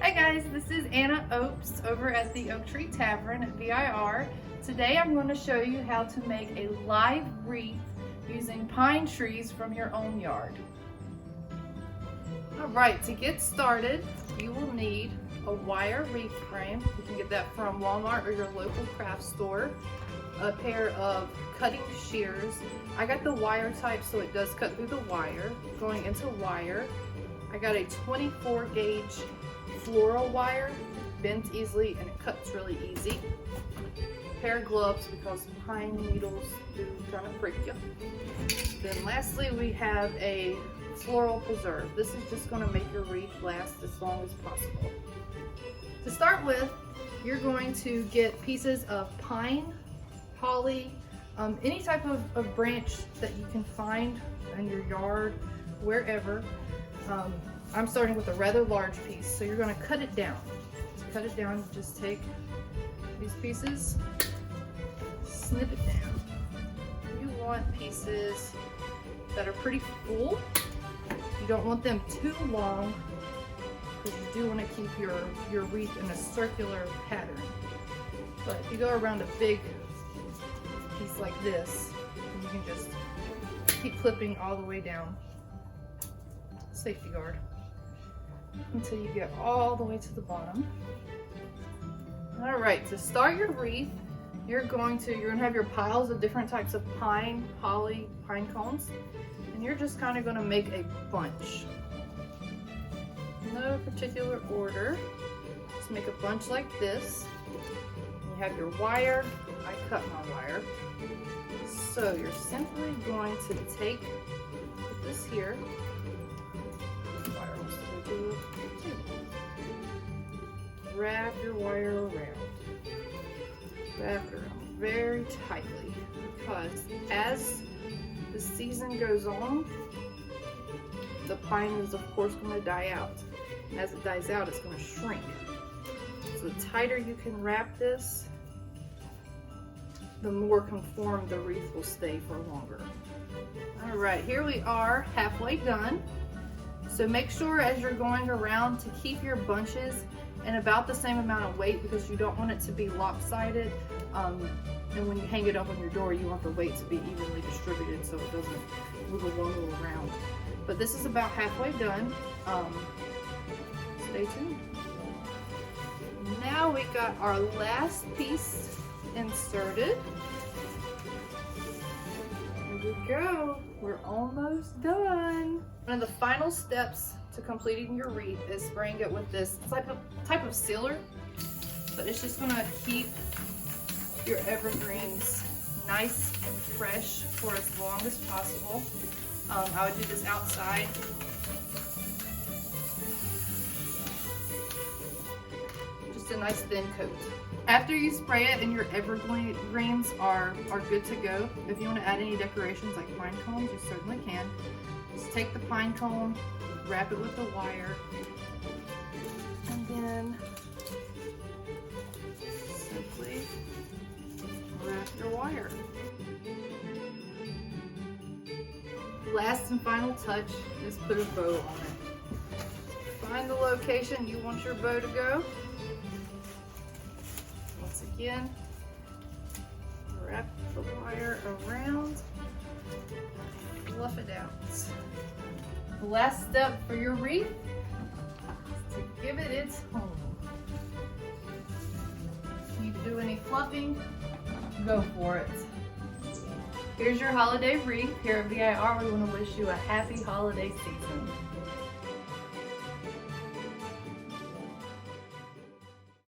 Hi guys, this is Anna Opes over at the Oak Tree Tavern at VIR. Today I'm going to show you how to make a live wreath using pine trees from your own yard. Alright, to get started, you will need a wire wreath frame. You can get that from Walmart or your local craft store. A pair of cutting shears. I got the wire type so it does cut through the wire. Going into wire, I got a 24 gauge floral wire. It bends easily and it cuts really easy. A pair of gloves because pine needles do kind of break you. Then lastly we have a floral preserve. This is just going to make your wreath last as long as possible. To start with, you're going to get pieces of pine, holly, any type of branch that you can find in your yard, wherever. I'm starting with a rather large piece, so you're going to cut it down. To cut it down, just take these pieces, snip it down. You want pieces that are pretty full. You don't want them too long because you do want to keep your wreath in a circular pattern. But if you go around a big piece like this, you can just keep clipping all the way down. Safety guard. Until you get all the way to the bottom. Alright, to start your wreath, you're going to have your piles of different types of pine, holly, pine cones, and you're just kind of going to make a bunch. No particular order. Just make a bunch like this. You have your wire. I cut my wire. So you're simply going to put this here. Wrap your wire around. Wrap it around very tightly because as the season goes on, the pine is of course going to die out. And as it dies out, it's going to shrink. So the tighter you can wrap this, the more conformed the wreath will stay for longer. Alright, here we are halfway done. So make sure as you're going around to keep your bunches in about the same amount of weight because you don't want it to be lopsided. And when you hang it up on your door, you want the weight to be evenly distributed so it doesn't wiggle around. But this is about halfway done. Stay tuned. Now we got our last piece inserted. Here we go. We're almost done. One of the final steps to completing your wreath is spraying it with this type of sealer, but it's just going to keep your evergreens nice and fresh for as long as possible. I would do this outside. Just a nice thin coat. After you spray it and your evergreens are good to go, if you want to add any decorations like pine cones, you certainly can. Just take the pine cone, wrap it with the wire, and then simply wrap your wire. Last and final touch is put a bow on it. Find the location you want your bow to go. Once again, wrap the wire around, fluff it out. The last step for your wreath is to give it its home. If you need to do any fluffing, go for it. Here's your holiday wreath. Here at VIR, we want to wish you a happy holiday season.